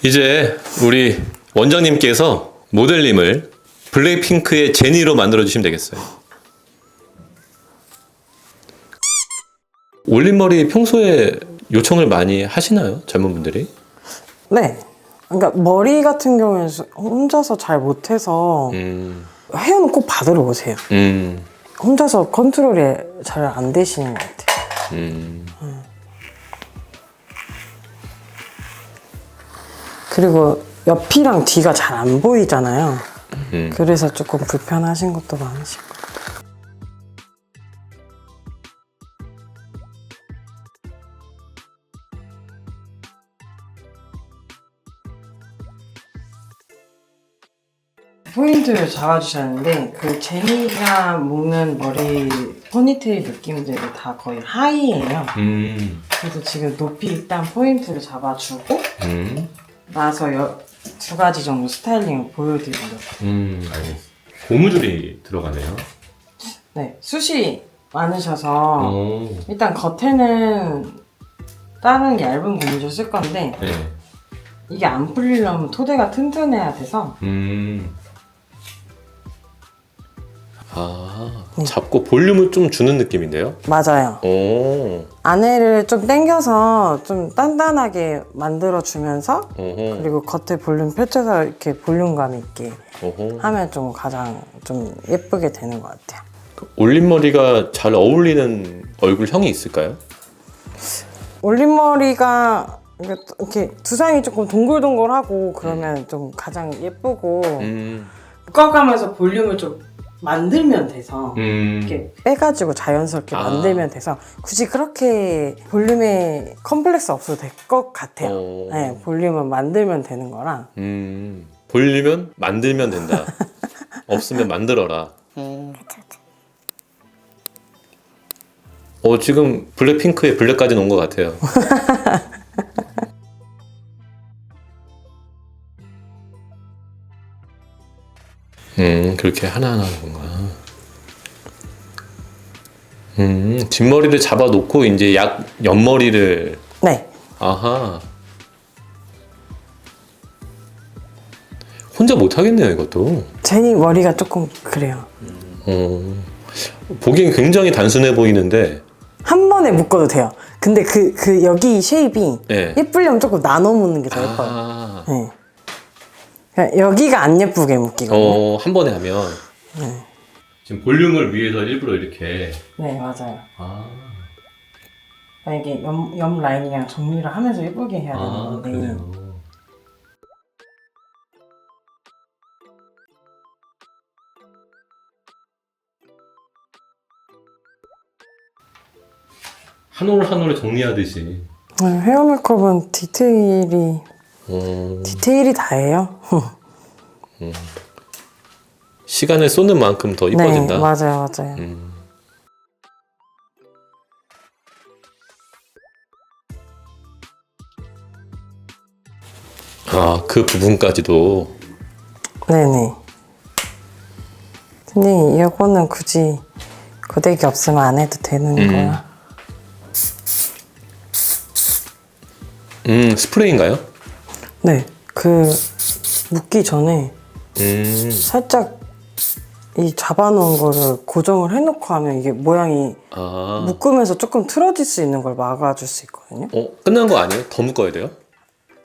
이제 우리 원장님께서 모델님을 블랙핑크의 제니로 만들어주시면 되겠어요. 올림머리 평소에 요청을 많이 하시나요? 젊은 분들이? 네. 그러니까 머리 같은 경우에는 혼자서 잘 못해서 회원은 꼭 받으러 오세요. 혼자서 컨트롤이 잘 안 되시는 것 같아요. 그리고 옆이랑 뒤가 잘 안 보이잖아요. 그래서 조금 불편하신 것도 많으실 거예요. 포인트를 잡아주셨는데 그 제니가 묶는 머리 포니테일 느낌들이 다 거의 하이예요. 그래서 지금 높이 일단 포인트를 잡아주고 나서 두 가지 정도 스타일링을 보여드리려고. 알겠습니다. 고무줄이 들어가네요. 네, 숱이 많으셔서 일단 겉에는 다른 얇은 고무줄 쓸 건데 네. 이게 안 풀리려면 토대가 튼튼해야 돼서 잡고 볼륨을 좀 주는 느낌인데요? 맞아요. 오. 안에를 좀 당겨서 좀 단단하게 만들어주면서 그리고 겉에 볼륨 펼쳐서 이렇게 볼륨감 있게 하면 좀 가장 좀 예쁘게 되는 것 같아요. 올림머리가 잘 어울리는 얼굴형이 있을까요? 올림머리가 이렇게 두상이 조금 동글동글하고 그러면 좀 가장 예쁘고 묶어가면서 볼륨을 좀 만들면 돼서 이렇게 빼가지고 자연스럽게 만들면 돼서 굳이 그렇게 볼륨에 컴플렉스 없어도 될 것 같아요. 네, 볼륨은 만들면 되는 거라. 볼륨은 만들면 된다. 없으면 만들어라. 지금 블랙핑크의 블랙까지 온 것 같아요. 그렇게 하나하나 하는 건가. 뒷머리를 잡아놓고 이제 약 옆머리를. 네. 아하. 혼자 못 하겠네요, 이것도. 제니 머리가 조금 그래요. 보기엔 굉장히 단순해 보이는데. 한 번에 묶어도 돼요. 근데 그 여기 쉐입이 네. 예쁘려면 조금 나눠 묶는 게 더 예뻐요. 네. 그러니까 여기가 안 예쁘게 묶이거든요. 한 번에 하면. 네. 지금 볼륨을 위해서 일부러 이렇게. 네, 맞아요. 이게 옆 라인이랑 정리를 하면서 예쁘게 해야 되는데. 그래요. 한 올 한 올 정리하듯이. 헤어 메이크업은 디테일이 다예요. 시간을 쏟는 만큼 더 이뻐진다. 네, 맞아요. 그 부분까지도. 네네. 근데 이거는 굳이 고데기 없으면 안 해도 되는 거야. 스프레이인가요? 네, 묶기 전에 살짝 이 잡아놓은 거를 고정을 해놓고 하면 이게 모양이 묶으면서 조금 틀어질 수 있는 걸 막아줄 수 있거든요. 끝난 거 아니에요? 더 묶어야 돼요?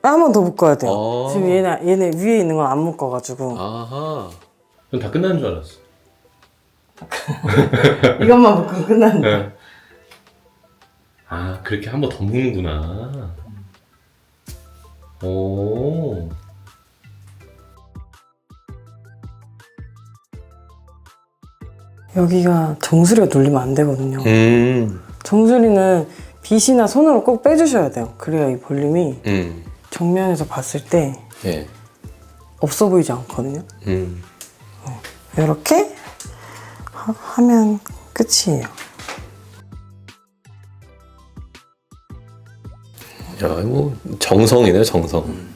한 번 더 묶어야 돼요. 지금 얘네 위에 있는 건 안 묶어가지고. 아하. 그럼 다 끝난 줄 알았어. 이것만 묶으면 끝났는데. 네. 그렇게 한 번 더 묶는구나. 오. 여기가 정수리가 눌리면 안 되거든요. 음. 정수리는 빗이나 손으로 꼭 빼주셔야 돼요. 그래야 이 볼륨이 정면에서 봤을 때 네. 없어 보이지 않거든요. 이렇게 하면 끝이에요. 야, 뭐 정성이네, 정성.